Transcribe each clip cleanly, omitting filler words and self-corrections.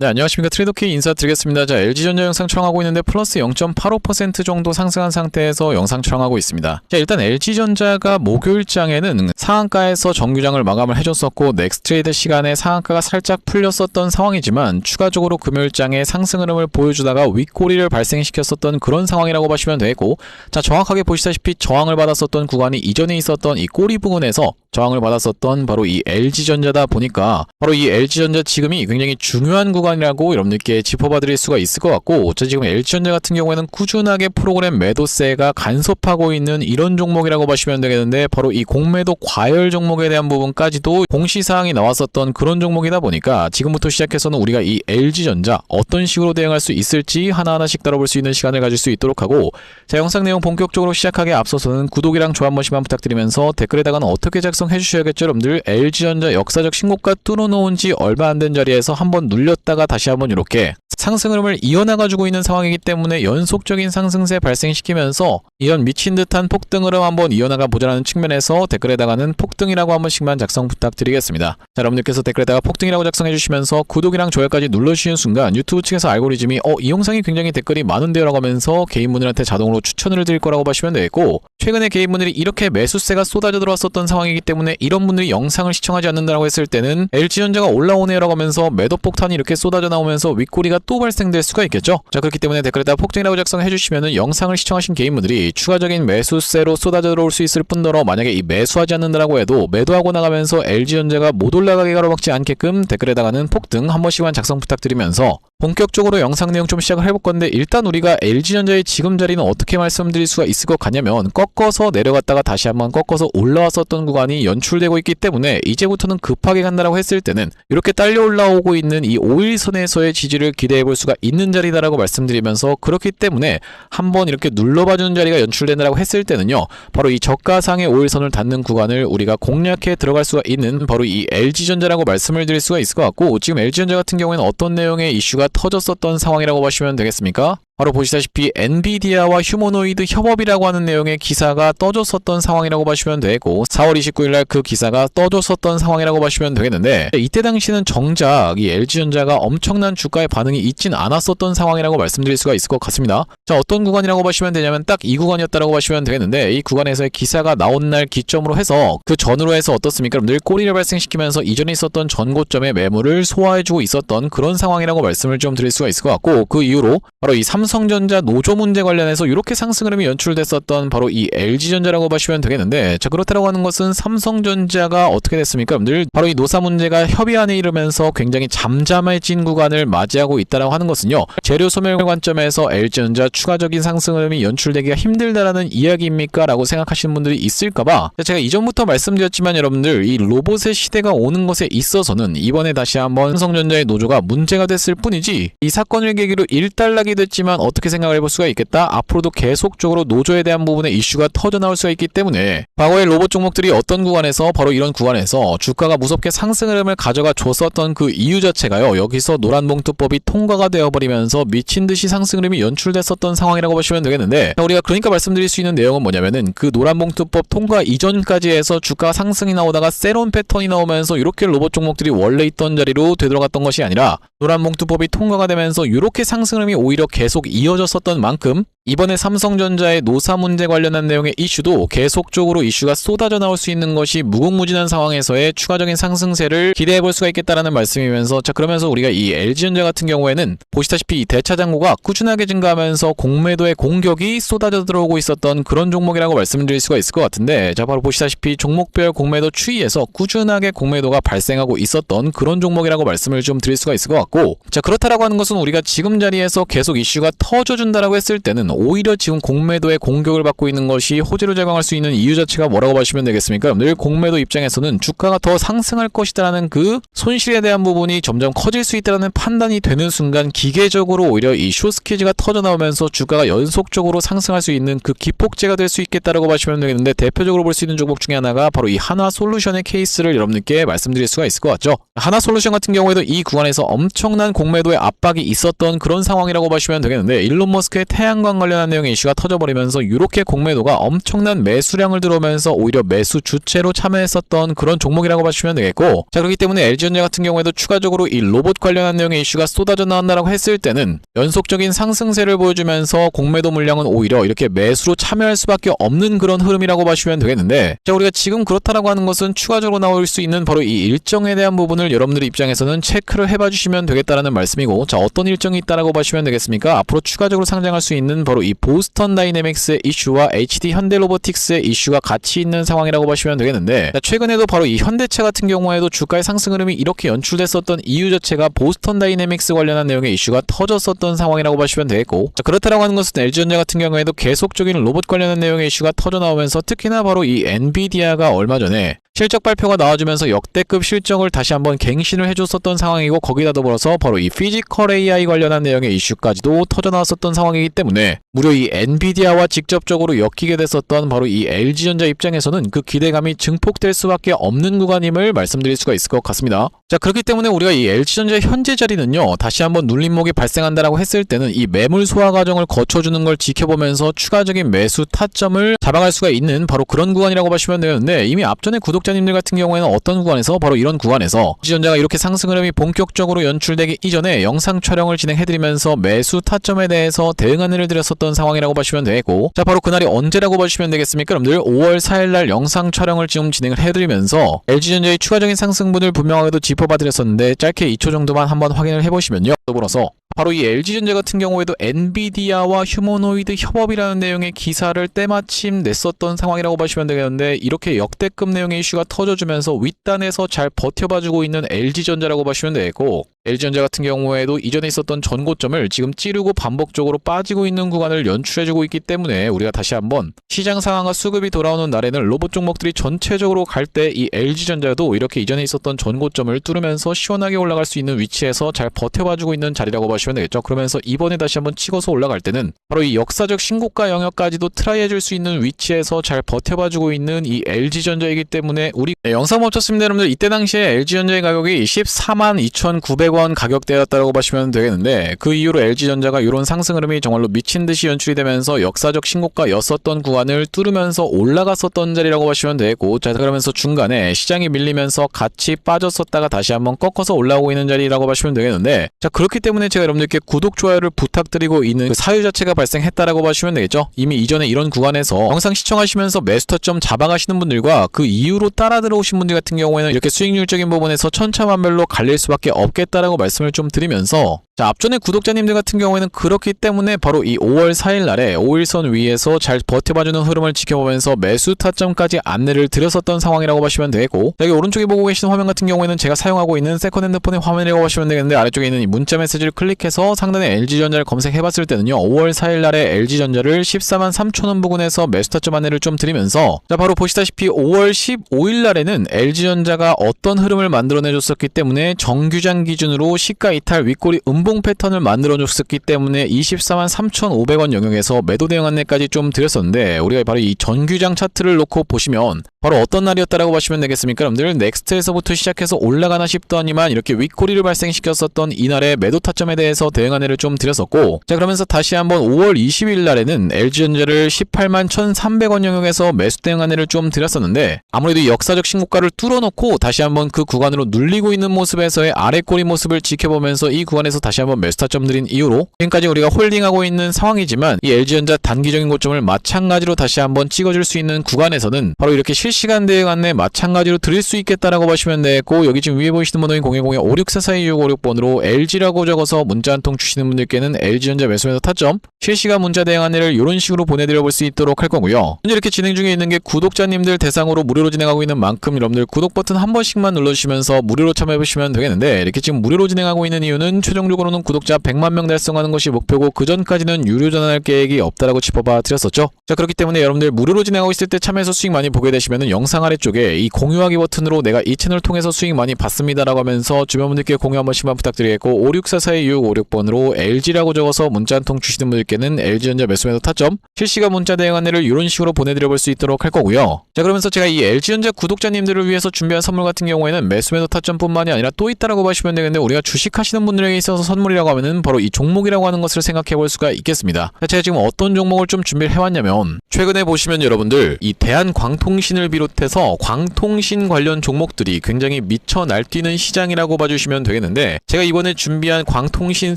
네, 안녕하십니까. 트레이더키 인사드리겠습니다. 자, LG전자 영상 촬영하고 있는데 플러스 0.85% 정도 상승한 상태에서 영상 촬영하고 있습니다. 자, 일단 LG전자가 목요일장에는 상한가에서 정규장을 마감을 해줬었고 넥스트레이드 시간에 상한가가 살짝 풀렸었던 상황이지만 추가적으로 금요일장에 상승 흐름을 보여주다가 윗꼬리를 발생시켰었던 그런 상황이라고 보시면 되겠고, 자, 정확하게 보시다시피 저항을 받았었던 구간이 이전에 있었던 이 꼬리 부근에서 저항을 받았었던 바로 이 LG전자다 보니까 바로 이 LG전자 지금이 굉장히 중요한 구간이라고 여러분들께 짚어봐 드릴 수가 있을 것 같고, 저 지금 LG전자 같은 경우에는 꾸준하게 프로그램 매도세가 간섭하고 있는 이런 종목이라고 보시면 되겠는데, 바로 이 공매도 과열 종목에 대한 부분까지도 공시사항이 나왔었던 그런 종목이다 보니까 지금부터 시작해서는 우리가 이 LG전자 어떤 식으로 대응할 수 있을지 하나하나씩 다뤄볼 수 있는 시간을 가질 수 있도록 하고, 자, 영상 내용 본격적으로 시작하기에 앞서서는 구독이랑 좋아요 한 번씩만 부탁드리면서 댓글에다가는 어떻게 작성해 주셔야겠죠 여러분들. LG전자 역사적 신고가 뚫어놓은 지 얼마 안 된 자리에서 한번 눌렸다가 다시 한번 이렇게 상승 흐름을 이어나가지고 있는 상황이기 때문에 연속적인 상승세 발생시키면서 이런 미친 듯한 폭등 흐름 한번 이어나가 보자라는 측면에서 댓글에다가는 폭등이라고 한 번씩만 작성 부탁드리겠습니다. 자, 여러분들께서 댓글에다가 폭등이라고 작성해 주시면서 구독이랑 좋아요까지 눌러주시는 순간 유튜브 측에서 알고리즘이 이 영상이 굉장히 댓글이 많은데요 라고 하면서 개인분들한테 자동으로 추천을 드릴 거라고 보시면 되겠고, 최근에 개인분들이 이렇게 매수세가 쏟아져 들어왔었던 상황이기 때문에 이런 분들이 영상을 시청하지 않는다고 했을 때는 LG전자가 올라오네요 라고 하면서 매도 폭탄이 이렇게 쏟아져 나오면서 윗꼬리가 또 발생될 수가 있겠죠. 자, 그렇기 때문에 댓글에다가 폭등이라고 작성해 주시면은 영상을 시청하신 개인분들이 추가적인 매수세로 쏟아져 들어올 수 있을 뿐더러 만약에 이 매수하지 않는다라고 해도 매도하고 나가면서 LG전자가 못 올라가게 가로막지 않게끔 댓글에다가는 폭등 한 번씩만 작성 부탁드리면서 본격적으로 영상 내용 좀 시작을 해볼 건데, 일단 우리가 LG전자의 지금 자리는 어떻게 말씀드릴 수가 있을 것 같냐면, 꺾어서 내려갔다가 다시 한번 꺾어서 올라왔었던 구간이 연출되고 있기 때문에 이제부터는 급하게 간다라고 했을 때는 이렇게 딸려 올라오고 있는 이 5일선에서의 지지를 기대해 볼 수가 있는 자리다라고 말씀드리면서, 그렇기 때문에 한번 이렇게 눌러봐주는 자리가 연출된다라고 했을 때는요, 바로 이 저가상의 5일선을 닿는 구간을 우리가 공략해 들어갈 수가 있는 바로 이 LG전자라고 말씀을 드릴 수가 있을 것 같고, 지금 LG전자 같은 경우에는 어떤 내용의 이슈가 터졌었던 상황이라고 보시면 되겠습니까? 바로 보시다시피 엔비디아와 휴머노이드 협업이라고 하는 내용의 기사가 떠줬었던 상황이라고 보시면 되고, 4월 29일날 그 기사가 떠줬었던 상황이라고 보시면 되겠는데, 이때 당시는 정작 이 LG전자가 엄청난 주가의 반응이 있진 않았었던 상황이라고 말씀드릴 수가 있을 것 같습니다. 자, 어떤 구간이라고 보시면 되냐면 딱 이 구간이었다라고 보시면 되겠는데, 이 구간에서의 기사가 나온 날 기점으로 해서 그 전후로 해서 어떻습니까? 여러분들 꼬리를 발생시키면서 이전에 있었던 전고점의 매물을 소화해주고 있었던 그런 상황이라고 말씀을 좀 드릴 수가 있을 것 같고, 그 이후로 바로 이 삼성전자 노조 문제 관련해서 이렇게 상승 흐름이 연출됐었던 바로 이 LG전자라고 보시면 되겠는데, 자, 그렇다고 하는 것은 삼성전자가 어떻게 됐습니까 여러분들? 바로 이 노사 문제가 협의안에 이르면서 굉장히 잠잠해진 구간을 맞이하고 있다라고 하는 것은요, 재료 소멸 관점에서 LG전자 추가적인 상승 흐름이 연출되기가 힘들다라는 이야기입니까? 라고 생각하시는 분들이 있을까봐 제가 이전부터 말씀드렸지만, 여러분들 이 로봇의 시대가 오는 것에 있어서는 이번에 다시 한번 삼성전자의 노조가 문제가 됐을 뿐이지, 이 사건을 계기로 일단락이 됐지만 어떻게 생각을 해볼 수가 있겠다? 앞으로도 계속적으로 노조에 대한 부분에 이슈가 터져나올 수가 있기 때문에 과거의 로봇 종목들이 어떤 구간에서 바로 이런 구간에서 주가가 무섭게 상승 흐름을 가져가 줬었던 그 이유 자체가요, 여기서 노란봉투법이 통과가 되어버리면서 미친듯이 상승 흐름이 연출됐었던 상황이라고 보시면 되겠는데, 우리가 그러니까 말씀드릴 수 있는 내용은 뭐냐면은, 그 노란봉투법 통과 이전까지 해서 주가 상승이 나오다가 세론 패턴이 나오면서 이렇게 로봇 종목들이 원래 있던 자리로 되돌아갔던 것이 아니라, 노란봉투법이 통과가 되면서 이렇게 상승 흐름이 오히려 계속 이어졌었던 만큼 이번에 삼성전자의 노사 문제 관련한 내용의 이슈도 계속적으로 이슈가 쏟아져 나올 수 있는 것이 무궁무진한 상황에서의 추가적인 상승세를 기대해 볼 수가 있겠다라는 말씀이면서, 자, 그러면서 우리가 이 LG전자 같은 경우에는 보시다시피 이 대차 잔고가 꾸준하게 증가하면서 공매도의 공격이 쏟아져 들어오고 있었던 그런 종목이라고 말씀드릴 수가 있을 것 같은데, 자, 바로 보시다시피 종목별 공매도 추이에서 꾸준하게 공매도가 발생하고 있었던 그런 종목이라고 말씀을 좀 드릴 수가 있을 것 같고, 자, 그렇다라고 하는 것은 우리가 지금 자리에서 계속 이슈가 터져준다라고 했을 때는 오히려 지금 공매도의 공격을 받고 있는 것이 호재로 작용할 수 있는 이유 자체가 뭐라고 보시면 되겠습니까? 여러분들 공매도 입장에서는 주가가 더 상승할 것이다라는 그 손실에 대한 부분이 점점 커질 수 있다는 판단이 되는 순간 기계적으로 오히려 이 숏스퀴즈가 터져나오면서 주가가 연속적으로 상승할 수 있는 그 기폭제가 될 수 있겠다라고 보시면 되겠는데, 대표적으로 볼 수 있는 종목 중에 하나가 바로 이 하나솔루션의 케이스를 여러분들께 말씀드릴 수가 있을 것 같죠. 하나솔루션 같은 경우에도 이 구간에서 엄청난 공매도의 압박이 있었던 그런 상황이라고 보시면 되겠는데, 일론 머스크의 태양광 관련한 내용의 이슈가 터져버리면서 이렇게 공매도가 엄청난 매수량을 들어오면서 오히려 매수 주체로 참여했었던 그런 종목이라고 봐주시면 되겠고, 자 그렇기 때문에 LG전자 같은 경우에도 추가적으로 이 로봇 관련한 내용의 이슈가 쏟아져 나온다라고 했을 때는 연속적인 상승세를 보여주면서 공매도 물량은 오히려 이렇게 매수로 참여할 수밖에 없는 그런 흐름이라고 봐주시면 되겠는데, 자 우리가 지금 그렇다라고 하는 것은 추가적으로 나올 수 있는 바로 이 일정에 대한 부분을 여러분들 입장에서는 체크를 해봐 주시면 되겠다라는 말씀이고, 자 어떤 일정이 있다라고 봐주시면 되겠습니까? 앞으로 추가적으로 상장할 수 있는 바로 이 보스턴 다이내믹스의 이슈와 HD 현대로보틱스의 이슈가 같이 있는 상황이라고 보시면 되겠는데, 자, 최근에도 바로 이 현대차 같은 경우에도 주가의 상승 흐름이 이렇게 연출됐었던 이유 자체가 보스턴 다이내믹스 관련한 내용의 이슈가 터졌었던 상황이라고 보시면 되겠고, 자, 그렇다라고 하는 것은 LG전자 같은 경우에도 계속적인 로봇 관련한 내용의 이슈가 터져 나오면서 특히나 바로 이 엔비디아가 얼마 전에 실적 발표가 나와주면서 역대급 실적을 다시 한번 갱신을 해줬었던 상황이고, 거기다 더불어서 바로 이 피지컬 AI 관련한 내용의 이슈까지도 터져 나왔었던 상황이기 때문에 무려 이 엔비디아와 직접적으로 엮이게 됐었던 바로 이 LG전자 입장에서는 그 기대감이 증폭될 수밖에 없는 구간임을 말씀드릴 수가 있을 것 같습니다. 자 그렇기 때문에 우리가 이 LG전자의 현재 자리는요, 다시 한번 눌림목이 발생한다라고 했을 때는 이 매물 소화 과정을 거쳐주는 걸 지켜보면서 추가적인 매수 타점을 잡아갈 수가 있는 바로 그런 구간이라고 보시면 되는데, 이미 앞전에 구독자님들 같은 경우에는 어떤 구간에서 바로 이런 구간에서 LG전자가 이렇게 상승 흐름이 본격적으로 연출되기 이전에 영상 촬영을 진행해드리면서 매수 타점에 대해서 대응 안내를 드렸었던 상황이라고 보시면 되겠고, 자 바로 그날이 언제라고 보시면 되겠습니까? 여러분들 5월 4일날 영상 촬영을 지금 진행을 해드리면서 LG전자의 추가적인 상승분을 분명하게도 짚어봐 드렸었는데, 짧게 2초 정도만 한번 확인을 해보시면요, 더불어서 바로 이 LG전자 같은 경우에도 엔비디아와 휴머노이드 협업이라는 내용의 기사를 때마침 냈었던 상황이라고 보시면 되겠는데, 이렇게 역대급 내용의 이슈가 터져주면서 윗단에서 잘 버텨봐주고 있는 LG전자라고 보시면 되겠고, LG전자 같은 경우에도 이전에 있었던 전고점을 지금 찌르고 반복적으로 빠지고 있는 구간을 연출해주고 있기 때문에 우리가 다시 한번 시장 상황과 수급이 돌아오는 날에는 로봇 종목들이 전체적으로 갈 때 이 LG전자도 이렇게 이전에 있었던 전고점을 뚫으면서 시원하게 올라갈 수 있는 위치에서 잘 버텨봐주고 있는 자리라고 보시면 되겠죠. 그러면서 이번에 다시 한번 치고서 올라갈 때는 바로 이 역사적 신고가 영역까지도 트라이해줄 수 있는 위치에서 잘 버텨봐주고 있는 이 LG전자이기 때문에 우리 영상 멈췄습니다. 여러분들 이때 당시에 LG전자의 가격이 142,900원 가격대였다고 보시면 되겠는데, 그 이후로 LG전자가 이런 상승 흐름이 정말로 미친듯이 연출이 되면서 역사적 신고가였었던 구간을 뚫으면서 올라갔었던 자리라고 보시면 되고, 자 그러면서 중간에 시장이 밀리면서 같이 빠졌었다가 다시 한번 꺾어서 올라오고 있는 자리라고 보시면 되겠는데, 자 그렇기 때문에 제가 여러분들께 구독, 좋아요를 부탁드리고 있는 그 사유 자체가 발생했다라고 보시면 되겠죠. 이미 이전에 이런 구간에서 영상 시청하시면서 매수 타점 잡아가시는 분들과 그 이후로 따라 들어오신 분들 같은 경우에는 이렇게 수익률적인 부분에서 천차만별로 갈릴 수밖에 없겠다라고 말씀을 좀 드리면서, 자 앞전에 구독자님들 같은 경우에는 그렇기 때문에 바로 이 5월 4일 날에 5일선 위에서 잘 버텨봐주는 흐름을 지켜보면서 매수 타점까지 안내를 드렸었던 상황이라고 보시면 되겠고, 여기 오른쪽에 보고 계시는 화면 같은 경우에는 제가 사용하고 있는 세컨핸드폰의 화면이라고 보시면 되겠는데, 아래쪽에 있는 이 문자 메시지를 클릭해서 상단에 LG전자를 검색해봤을 때는요, 5월 4일 날에 LG전자를 143,000원 부근에서 매수 타점 안내를 좀 드리면서, 자 바로 보시다시피 5월 15일 날에는 LG전자가 어떤 흐름을 만들어내줬었기 때문에 정규장 기준으로 시가 이탈 윗꼬리 음봉 패턴을 만들어줬었기 때문에 243,500원 영역에서 매도 대응 안내까지 좀 드렸었는데, 우리가 바로 이 전규장 차트를 놓고 보시면 바로 어떤 날이었다라고 보시면 되겠습니까? 여러분들 넥스트에서부터 시작해서 올라가나 싶더니만 이렇게 윗꼬리를 발생시켰었던 이날의 매도 타점에 대해서 대응 안내를 좀 드렸었고, 자 그러면서 다시 한번 5월 20일 날에는 LG전자를 181,300원 영역에서 매수 대응 안내를 좀 드렸었는데, 아무래도 이 역사적 신고가를 뚫어놓고 다시 한번 그 구간으로 눌리고 있는 모습에서의 아래꼬리 모습을 지켜보면서 이 구간에서 다시 한번 매수 타점 드린 이후로 지금까지 우리가 홀딩하고 있는 상황이지만, 이 LG전자 단기적인 고점을 마찬가지로 다시 한번 찍어줄 수 있는 구간에서는 바로 이렇게 실시간 대응 안내 마찬가지로 드릴 수 있겠다라고 보시면 되고, 여기 지금 위에 보이시는 번호인 010-5644-2656번으로 LG라고 적어서 문자 한 통 주시는 분들께는 LG전자 매수 매도 타점 실시간 문자 대응 안내를 이런 식으로 보내드려 볼 수 있도록 할 거고요. 현재 이렇게 진행 중에 있는 게 구독자님들 대상으로 무료로 진행하고 있는 만큼 여러분들 구독 버튼 한 번씩만 눌러주시면서 무료로 참여해보시면 되겠는데, 이렇게 지금 무료로 진행하고 있는 이유는 최종적으로는 구독자 100만 명 달성하는 것이 목표고, 그 전까지는 유료 전환할 계획이 없다라고 짚어봐 드렸었죠. 자 그렇기 때문에 여러분들 무료로 진행하고 있을 때 참여해서 수익 많이 보게 되시면 보시면은 영상 아래쪽에 이 공유하기 버튼으로 내가 이 채널 통해서 수익 많이 받습니다라고 하면서 주변 분들께 공유 한 번씩만 부탁드리겠고 5644-2656번으로 LG라고 적어서 문자 한 통 주시는 분들께는 LG전자 매수매도 타점 실시간 문자 대응 안내를 이런 식으로 보내드려 볼 수 있도록 할 거고요. 자, 그러면서 제가 이 LG전자 구독자님들을 위해서 준비한 선물 같은 경우에는 매수매도 타점뿐만이 아니라 또 있다라고 보시면 되겠는데, 우리가 주식하시는 분들에게 있어서 선물이라고 하면은 바로 이 종목이라고 하는 것을 생각해 볼 수가 있겠습니다. 자, 제가 지금 어떤 종목을 좀 준비를 해왔냐면, 최근에 보시면 여러분들 이 대한광통신을 비롯해서 광통신 관련 종목들이 굉장히 미쳐 날뛰는 시장이라고 봐주시면 되겠는데, 제가 이번에 준비한 광통신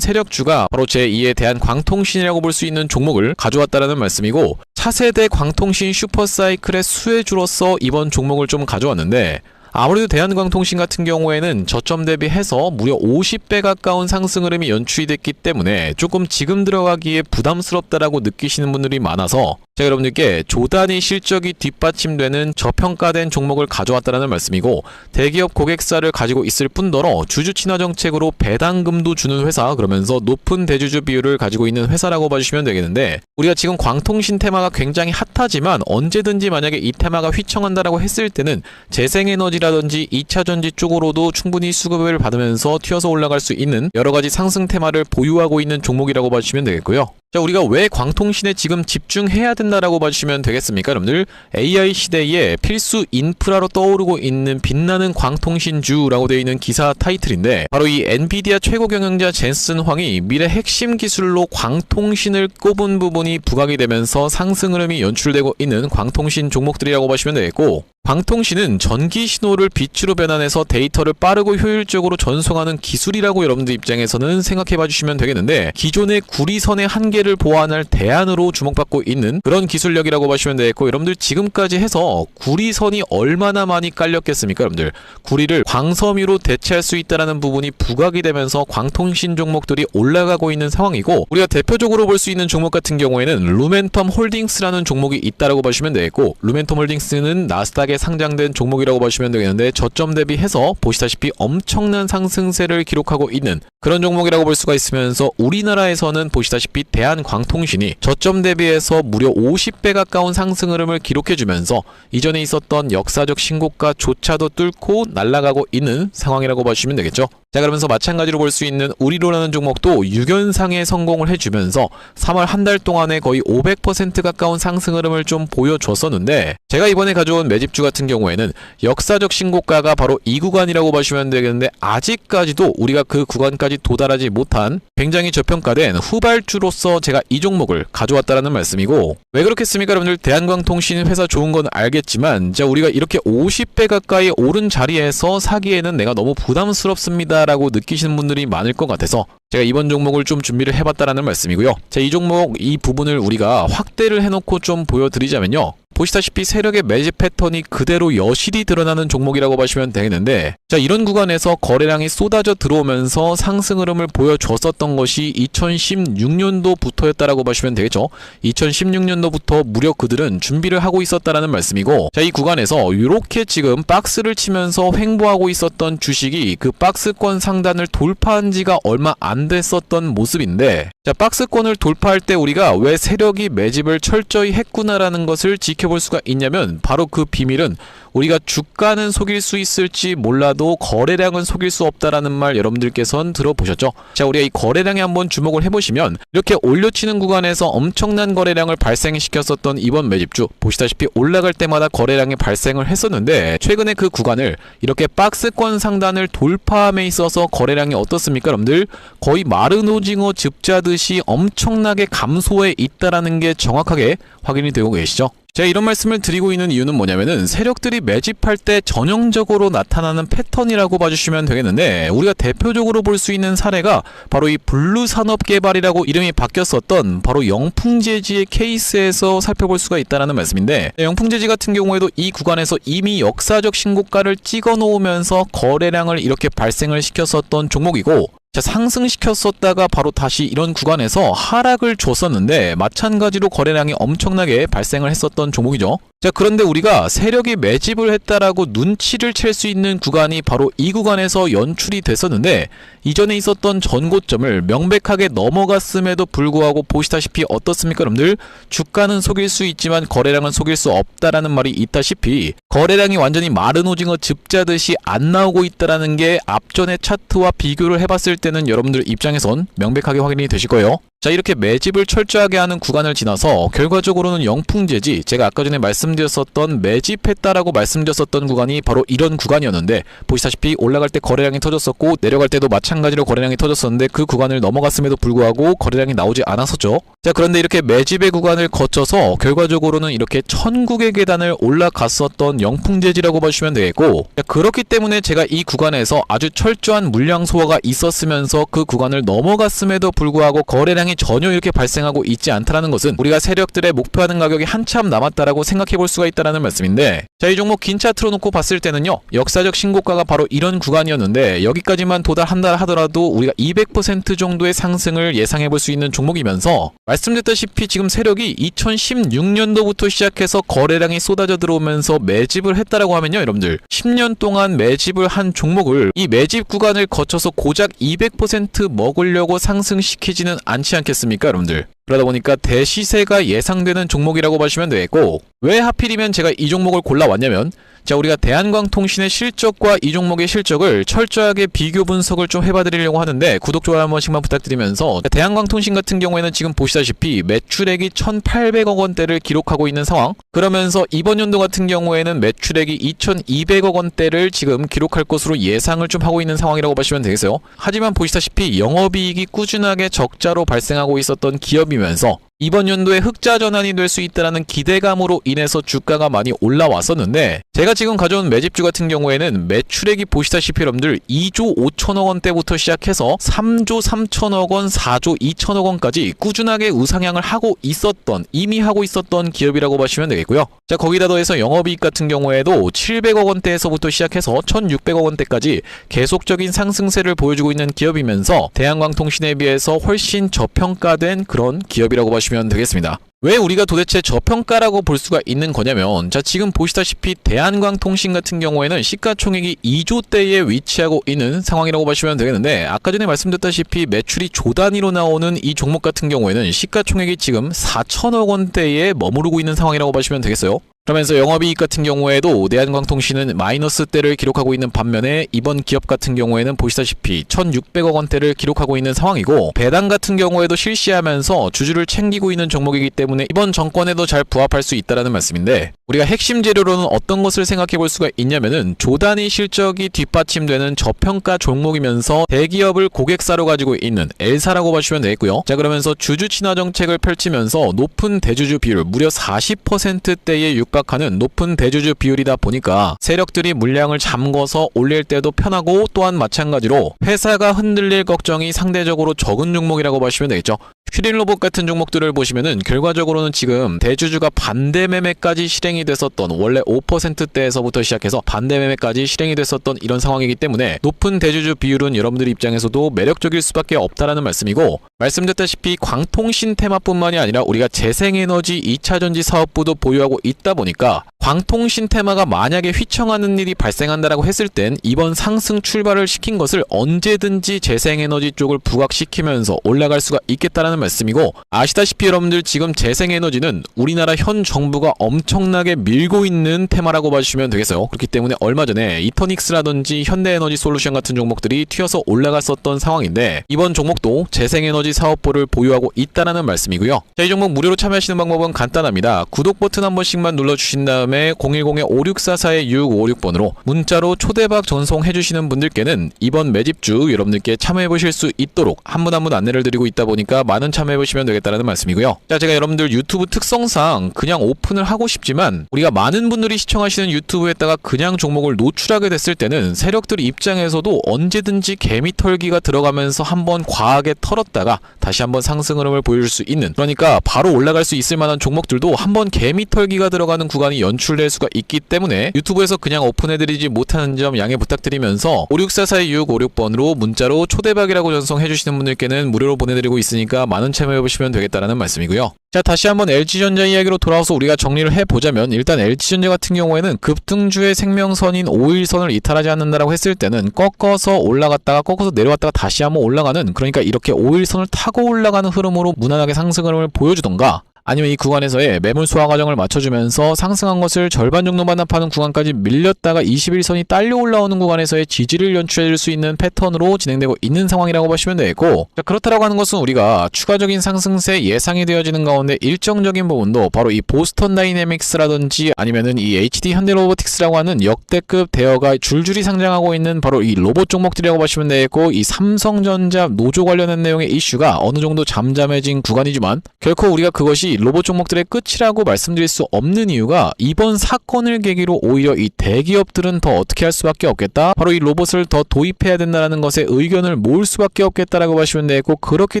세력주가 바로 제2의 대한광통신이라고 볼 수 있는 종목을 가져왔다라는 말씀이고, 차세대 광통신 슈퍼사이클의 수혜주로서 이번 종목을 좀 가져왔는데, 아무래도 대한광통신 같은 경우에는 저점 대비해서 무려 50배 가까운 상승 흐름이 연출이 됐기 때문에 조금 지금 들어가기에 부담스럽다라고 느끼시는 분들이 많아서 제가 여러분들께 조단위 실적이 뒷받침되는 저평가된 종목을 가져왔다는 말씀이고, 대기업 고객사를 가지고 있을 뿐더러 주주 친화 정책으로 배당금도 주는 회사, 그러면서 높은 대주주 비율을 가지고 있는 회사라고 봐주시면 되겠는데, 우리가 지금 광통신 테마가 굉장히 핫하지만 언제든지 만약에 이 테마가 휘청한다라고 했을 때는 재생에너지라든지 2차전지 쪽으로도 충분히 수급을 받으면서 튀어서 올라갈 수 있는 여러가지 상승 테마를 보유하고 있는 종목이라고 봐주시면 되겠고요. 자, 우리가 왜 광통신에 지금 집중해야 된다라고 봐주시면 되겠습니까? 여러분들, AI 시대에 필수 인프라로 떠오르고 있는 빛나는 광통신주라고 되어 있는 기사 타이틀인데, 바로 이 엔비디아 최고 경영자 젠슨 황이 미래 핵심 기술로 광통신을 꼽은 부분이 부각이 되면서 상승 흐름이 연출되고 있는 광통신 종목들이라고 보시면 되겠고, 광통신은 전기 신호를 빛으로 변환해서 데이터를 빠르고 효율적으로 전송하는 기술이라고 여러분들 입장에서는 생각해 봐주시면 되겠는데, 기존의 구리선의 한계를 보완할 대안으로 주목받고 있는 그런 기술력이라고 보시면 되겠고, 여러분들 지금까지 해서 구리선이 얼마나 많이 깔렸겠습니까? 여러분들 구리를 광섬유로 대체할 수 있다는 부분이 부각이 되면서 광통신 종목들이 올라가고 있는 상황이고, 우리가 대표적으로 볼 수 있는 종목 같은 경우에는 루멘텀 홀딩스라는 종목이 있다라고 보시면 되겠고, 루멘텀 홀딩스는 나스닥에 상장된 종목이라고 보시면 되겠는데, 저점 대비해서 보시다시피 엄청난 상승세를 기록하고 있는 그런 종목이라고 볼 수가 있으면서, 우리나라에서는 보시다시피 대한광통신이 저점 대비해서 무려 50배 가까운 상승 흐름을 기록해주면서 이전에 있었던 역사적 신고가조차도 뚫고 날아가고 있는 상황이라고 보시면 되겠죠. 자, 그러면서 마찬가지로 볼 수 있는 우리로라는 종목도 6연상에 성공을 해주면서 3월 한 달 동안에 거의 500% 가까운 상승 흐름을 좀 보여줬었는데, 제가 이번에 가져온 매집주 같은 경우에는 역사적 신고가가 바로 이 구간이라고 보시면 되겠는데, 아직까지도 우리가 그 구간까지 도달하지 못한 굉장히 저평가된 후발주로서 제가 이 종목을 가져왔다는 말씀이고, 왜 그렇겠습니까? 여러분들, 대한광통신 회사 좋은 건 알겠지만, 자, 우리가 이렇게 50배 가까이 오른 자리에서 사기에는 내가 너무 부담스럽습니다 라고 느끼시는 분들이 많을 것 같아서 제가 이번 종목을 좀 준비를 해봤다라는 말씀이고요. 자, 이 종목 이 부분을 우리가 확대를 해놓고 좀 보여드리자면요, 보시다시피 세력의 매집 패턴이 그대로 여실히 드러나는 종목이라고 보시면 되겠는데, 자, 이런 구간에서 거래량이 쏟아져 들어오면서 상승 흐름을 보여줬었던 것이 2016년도부터였다라고 보시면 되겠죠. 2016년도부터 무려 그들은 준비를 하고 있었다라는 말씀이고, 자, 이 구간에서 이렇게 지금 박스를 치면서 횡보하고 있었던 주식이 그 박스권 상단을 돌파한 지가 얼마 안 됐었던 모습인데, 자, 박스권을 돌파할 때 우리가 왜 세력이 매집을 철저히 했구나라는 것을 지켜볼 수가 있냐면, 바로 그 비밀은 우리가 주가는 속일 수 있을지 몰라도 거래량은 속일 수 없다라는 말 여러분들께서는 들어보셨죠? 자, 우리가 이 거래량에 한번 주목을 해보시면, 이렇게 올려치는 구간에서 엄청난 거래량을 발생시켰었던 이번 매집주, 보시다시피 올라갈 때마다 거래량이 발생을 했었는데, 최근에 그 구간을 이렇게 박스권 상단을 돌파함에 있어서 거래량이 어떻습니까? 여러분들, 거의 마른 오징어 즙자듯이 엄청나게 감소해 있다라는 게 정확하게 확인이 되고 계시죠? 제가 이런 말씀을 드리고 있는 이유는 뭐냐면은, 세력들이 매집할 때 전형적으로 나타나는 패턴이라고 봐주시면 되겠는데, 우리가 대표적으로 볼 수 있는 사례가 바로 이 블루산업개발이라고 이름이 바뀌었었던 바로 영풍재지의 케이스에서 살펴볼 수가 있다는 말씀인데, 영풍재지 같은 경우에도 이 구간에서 이미 역사적 신고가를 찍어 놓으면서 거래량을 이렇게 발생을 시켰었던 종목이고, 자, 상승시켰었다가 바로 다시 이런 구간에서 하락을 줬었는데 마찬가지로 거래량이 엄청나게 발생을 했었던 종목이죠. 자, 그런데 우리가 세력이 매집을 했다라고 눈치를 챌 수 있는 구간이 바로 이 구간에서 연출이 됐었는데 이전에 있었던 전고점을 명백하게 넘어갔음에도 불구하고 보시다시피 어떻습니까 여러분들? 주가는 속일 수 있지만 거래량은 속일 수 없다라는 말이 있다시피 거래량이 완전히 마른 오징어 즙자듯이 안 나오고 있다라는 게 앞전의 차트와 비교를 해봤을 때는 여러분들 입장에선 명백하게 확인이 되실 거예요. 자, 이렇게 매집을 철저하게 하는 구간을 지나서 결과적으로는 영풍재지, 제가 아까 전에 말씀드렸었던 매집했다라고 말씀드렸었던 구간이 바로 이런 구간이었는데 보시다시피 올라갈 때 거래량이 터졌었고 내려갈 때도 마찬가지로 거래량이 터졌었는데 그 구간을 넘어갔음에도 불구하고 거래량이 나오지 않았었죠. 자, 그런데 이렇게 매집의 구간을 거쳐서 결과적으로는 이렇게 천국의 계단을 올라갔었던 영풍재지라고 보시면 되겠고, 자, 그렇기 때문에 제가 이 구간에서 아주 철저한 물량 소화가 있었으면서 그 구간을 넘어갔음에도 불구하고 거래량이 전혀 이렇게 발생하고 있지 않다는 것은 우리가 세력들의 목표하는 가격이 한참 남았다라고 생각해 볼 수가 있다는 말씀인데, 자, 이 종목 긴 차트로 놓고 봤을 때는요 역사적 신고가가 바로 이런 구간이었는데 여기까지만 도달한다 하더라도 우리가 200% 정도의 상승을 예상해 볼 수 있는 종목이면서 말씀드렸다시피 지금 세력이 2016년도부터 시작해서 거래량이 쏟아져 들어오면서 매집을 했다라고 하면요 여러분들 10년 동안 매집을 한 종목을 이 매집 구간을 거쳐서 고작 200% 먹으려고 상승시키지는 않지 않겠습니까 여러분들? 그러다 보니까 대시세가 예상되는 종목이라고 보시면 되겠고, 왜 하필이면 제가 이 종목을 골라왔냐면, 자, 우리가 대한광통신의 실적과 이 종목의 실적을 철저하게 비교 분석을 좀 해봐드리려고 하는데 구독, 좋아요 한 번씩만 부탁드리면서, 대한광통신 같은 경우에는 지금 보시다시피 매출액이 1,800억 원대를 기록하고 있는 상황, 그러면서 이번 연도 같은 경우에는 매출액이 2,200억 원대를 지금 기록할 것으로 예상을 좀 하고 있는 상황이라고 보시면 되겠어요. 하지만 보시다시피 영업이익이 꾸준하게 적자로 발생하고 있었던 기업이면서 이번 연도에 흑자 전환이 될 수 있다는 기대감으로 인해서 주가가 많이 올라왔었는데, 제가 지금 가져온 매집주 같은 경우에는 매출액이 보시다시피 여러분들 2조 5천억 원대부터 시작해서 3조 3천억 원, 4조 2천억 원까지 꾸준하게 우상향을 하고 있었던, 이미 하고 있었던 기업이라고 보시면 되겠고요. 자, 거기다 더해서 영업이익 같은 경우에도 700억 원대에서부터 시작해서 1,600억 원대까지 계속적인 상승세를 보여주고 있는 기업이면서 대한광통신에 비해서 훨씬 저평가된 그런 기업이라고 보시면 되겠습니다. 왜 우리가 도대체 저평가라고 볼 수가 있는 거냐면, 자, 지금 보시다시피 대한광통신 같은 경우에는 시가총액이 2조대에 위치하고 있는 상황이라고 보시면 되겠는데, 아까 전에 말씀드렸다시피 매출이 조 단위로 나오는 이 종목 같은 경우에는 시가총액이 지금 4천억 원대에 머무르고 있는 상황이라고 보시면 되겠어요. 그러면서 영업이익 같은 경우에도 대한광통신은 마이너스대를 기록하고 있는 반면에 이번 기업 같은 경우에는 보시다시피 1,600억 원대를 기록하고 있는 상황이고, 배당 같은 경우에도 실시하면서 주주를 챙기고 있는 종목이기 때문에 이번 정권에도 잘 부합할 수 있다는 말씀인데, 우리가 핵심 재료로는 어떤 것을 생각해 볼 수가 있냐면은 조단위 실적이 뒷받침되는 저평가 종목이면서 대기업을 고객사로 가지고 있는 L사라고 보시면 되겠고요. 자, 그러면서 주주 친화 정책을 펼치면서 높은 대주주 비율, 무려 40%대에 육박하는 높은 대주주 비율이다 보니까 세력들이 물량을 잠궈서 올릴 때도 편하고, 또한 마찬가지로 회사가 흔들릴 걱정이 상대적으로 적은 종목이라고 보시면 되겠죠. 슈릴로봇 같은 종목들을 보시면은 결과적으로는 지금 대주주가 반대 매매까지 실행이 됐었던, 원래 5%대에서부터 시작해서 반대 매매까지 실행이 됐었던 이런 상황이기 때문에 높은 대주주 비율은 여러분들 입장에서도 매력적일 수밖에 없다라는 말씀이고, 말씀드렸다시피 광통신 테마뿐만이 아니라 우리가 재생에너지 2차전지 사업부도 보유하고 있다 보니까 광통신 테마가 만약에 휘청하는 일이 발생한다라고 했을 땐 이번 상승 출발을 시킨 것을 언제든지 재생에너지 쪽을 부각시키면서 올라갈 수가 있겠다라는 말씀이고, 아시다시피 여러분들 지금 재생에너지는 우리나라 현 정부가 엄청나게 밀고 있는 테마라고 봐주시면 되겠어요. 그렇기 때문에 얼마 전에 이터닉스라든지 현대에너지 솔루션 같은 종목들이 튀어서 올라갔었던 상황인데, 이번 종목도 재생에너지 사업부를 보유하고 있다라는 말씀이고요. 자, 이 종목 무료로 참여하시는 방법은 간단합니다. 구독 버튼 한 번씩만 눌러주신 다음에 010-5644-6656번으로 문자로 초대박 전송해주시는 분들께는 이번 매집주 여러분들께 참여해보실 수 있도록 한 분 한 분 안내를 드리고 있다 보니까 많은 참여해보시면 되겠다는 말씀이고요. 자, 제가 여러분들 유튜브 특성상 그냥 오픈을 하고 싶지만 우리가 많은 분들이 시청하시는 유튜브에다가 그냥 종목을 노출하게 됐을 때는 세력들 입장에서도 언제든지 개미털기가 들어가면서 한번 과하게 털었다가 다시 한번 상승 흐름을 보여줄 수 있는, 그러니까 바로 올라갈 수 있을 만한 종목들도 한번 개미털기가 들어가는 구간이 연출 연출될 수가 있기 때문에 유튜브에서 그냥 오픈해드리지 못하는 점 양해 부탁드리면서 564425656번으로 문자로 초대박이라고 전송해주시는 분들께는 무료로 보내드리고 있으니까 많은 참여해보시면 되겠다라는 말씀이고요. 자, 다시 한번 LG전자 이야기로 돌아와서 우리가 정리를 해보자면 일단 LG전자 같은 경우에는 급등주의 생명선인 5일선을 이탈하지 않는다라고 했을 때는 꺾어서 올라갔다가 꺾어서 내려왔다가 다시 한번 올라가는, 그러니까 이렇게 5일선을 타고 올라가는 흐름으로 무난하게 상승 흐름을 보여주던가, 아니면 이 구간에서의 매물 소화 과정을 맞춰주면서 상승한 것을 절반 정도 반납하는 구간까지 밀렸다가 21선이 딸려 올라오는 구간에서의 지지를 연출해줄 수 있는 패턴으로 진행되고 있는 상황이라고 보시면 되겠고, 자, 그렇다라고 하는 것은 우리가 추가적인 상승세 예상이 되어지는 가운데 일정적인 부분도 바로 이 보스턴 다이내믹스라든지 아니면은 이 HD 현대로보틱스라고 하는 역대급 대여가 줄줄이 상장하고 있는 바로 이 로봇 종목들이라고 보시면 되겠고, 이 삼성전자 노조 관련한 내용의 이슈가 어느 정도 잠잠해진 구간이지만 결코 우리가 그것이 로봇 종목들의 끝이라고 말씀드릴 수 없는 이유가 이번 사건을 계기로 오히려 이 대기업들은 더 어떻게 할 수밖에 없겠다, 바로 이 로봇을 더 도입해야 된다는 것에 의견을 모을 수밖에 없겠다라고 보시면 되겠고, 그렇기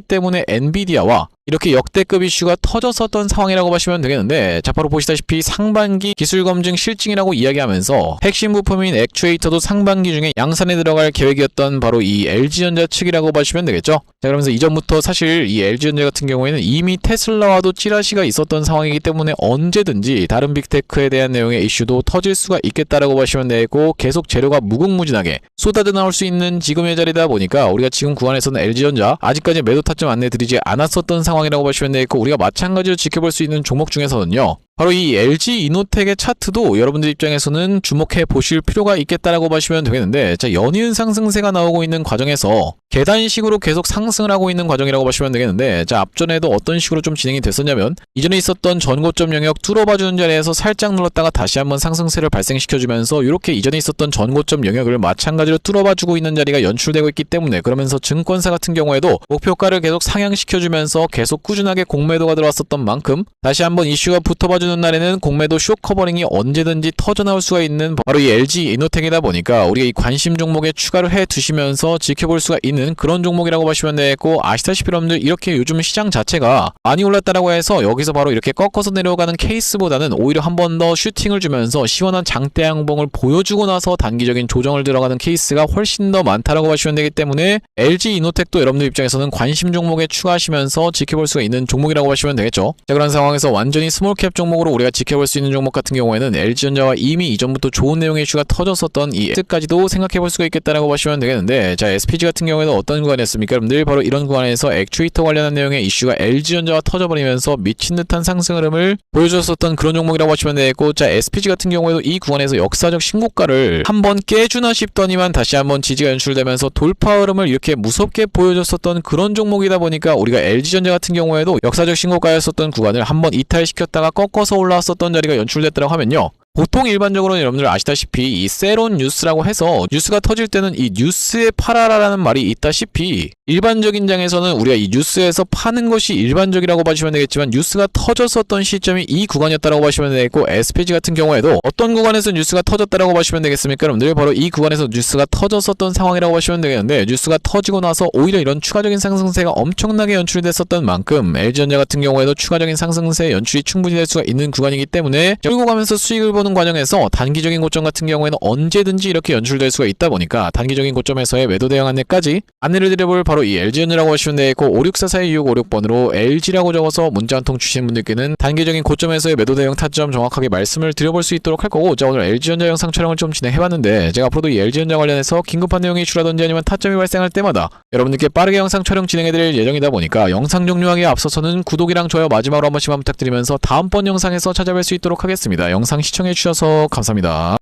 때문에 엔비디아와 이렇게 역대급 이슈가 터졌었던 상황이라고 보시면 되겠는데, 자, 바로 보시다시피 상반기 기술검증 실증이라고 이야기하면서 핵심 부품인 액추에이터도 상반기 중에 양산에 들어갈 계획이었던 바로 이 LG전자 측이라고 보시면 되겠죠. 자, 그러면서 이전부터 사실 이 LG전자 같은 경우에는 이미 테슬라와도 찌라시가 있었던 상황이기 때문에 언제든지 다른 빅테크에 대한 내용의 이슈도 터질 수가 있겠다라고 보시면 되고, 계속 재료가 무궁무진하게 쏟아져 나올 수 있는 지금의 자리다 보니까 우리가 지금 구간에서는 LG전자 아직까지 매도 타점 안내 드리지 않았었던 상황이라고 보시면 되겠고, 우리가 마찬가지로 지켜볼 수 있는 종목 중에서는요, 바로 이 LG 이노텍의 차트도 여러분들 입장에서는 주목해 보실 필요가 있겠다라고 보시면 되겠는데, 자, 연이은 상승세가 나오고 있는 과정에서 계단식으로 계속 상승을 하고 있는 과정이라고 보시면 되겠는데, 자, 앞전에도 어떤 식으로 좀 진행이 됐었냐면 이전에 있었던 전고점 영역 뚫어봐주는 자리에서 살짝 눌렀다가 다시 한번 상승세를 발생시켜주면서 이렇게 이전에 있었던 전고점 영역을 마찬가지로 뚫어봐주고 있는 자리가 연출되고 있기 때문에, 그러면서 증권사 같은 경우에도 목표가를 계속 상향시켜주면서 계속 꾸준하게 공매도가 들어왔었던 만큼 다시 한번 이슈가 붙어봐주는 날에는 공매도 쇼 커버링이 언제든지 터져나올 수가 있는 바로 이 LG 이노텍이다 보니까 우리가 이 관심 종목에 추가를 해 두시면서 지켜볼 수가 있는 그런 종목이라고 보시면 되겠고, 아시다시피 여러분들 이렇게 요즘 시장 자체가 많이 올랐다라고 해서 여기서 바로 이렇게 꺾어서 내려가는 케이스보다는 오히려 한 번 더 슈팅을 주면서 시원한 장대 양봉을 보여주고 나서 단기적인 조정을 들어가는 케이스가 훨씬 더 많다라고 보시면 되기 때문에 LG 이노텍도 여러분들 입장에서는 관심 종목에 추가하시면서 지켜볼 수가 있는 종목이라고 보시면 되겠죠. 자, 그런 상황에서 완전히 스몰캡 종목으로 우리가 지켜볼 수 있는 종목 같은 경우에는 LG전자와 이미 이전부터 좋은 내용의 이슈가 터졌었던 이 S까지도 생각해볼 수가 있겠다라고 보시면 되겠는데, 자, SPG 같은 경우에는 어떤 구간이었습니까? 여러분들 바로 이런 구간에서 액추에이터 관련한 내용의 이슈가 LG전자와 터져버리면서 미친 듯한 상승 흐름을 보여줬었던 그런 종목이라고 보시면 되겠고, 자, SPG 같은 경우에도 이 구간에서 역사적 신고가를 한번 깨주나 싶더니만 다시 한번 지지가 연출되면서 돌파 흐름을 이렇게 무섭게 보여줬었던 그런 종목이다 보니까 우리가 LG전자 같은 경우에도 역사적 신고가였었던 구간을 한번 이탈시켰다가 꺾어서 올라왔었던 자리가 연출됐다고 하면요, 보통 일반적으로는 여러분들 아시다시피 이 세론 뉴스라고 해서 뉴스가 터질 때는 이 뉴스에 팔아라라는 말이 있다시피 일반적인 장에서는 우리가 이 뉴스에서 파는 것이 일반적이라고 봐주시면 되겠지만, 뉴스가 터졌었던 시점이 이 구간이었다라고 봐주시면 되겠고, SPG 같은 경우에도 어떤 구간에서 뉴스가 터졌다라고 봐주시면 되겠습니까? 여러분들 바로 이 구간에서 뉴스가 터졌었던 상황이라고 봐주시면 되겠는데, 뉴스가 터지고 나서 오히려 이런 추가적인 상승세가 엄청나게 연출이 됐었던 만큼 LG전자 같은 경우에도 추가적인 상승세 연출이 충분히 될 수가 있는 구간이기 때문에 끌고 가면서 수익을 보는 과정에서 단기적인 고점 같은 경우에는 언제든지 이렇게 연출될 수가 있다 보니까 단기적인 고점에서의 매도 대응 안내까지 안내를 드려볼 바로 이 LG전자라고 하시면 되고, 564425656번으로 LG라고 적어서 문자 한 통 주신 분들께는 단기적인 고점에서의 매도 대응 타점 정확하게 말씀을 드려볼 수 있도록 할 거고, 자, 오늘 LG전자 영상 촬영을 좀 진행해봤는데, 제가 앞으로도 이 LG전자 관련해서 긴급한 내용이 이슈라든지 아니면 타점이 발생할 때마다 여러분들께 빠르게 영상 촬영 진행해드릴 예정이다 보니까 영상 종료하기에 앞서서는 구독이랑 좋아요 마지막으로 한 번씩만 부탁드리면서 다음번 영상에서 찾아뵐 수 있도록 하겠습니다. 영상 시청해주셔서 감사합니다.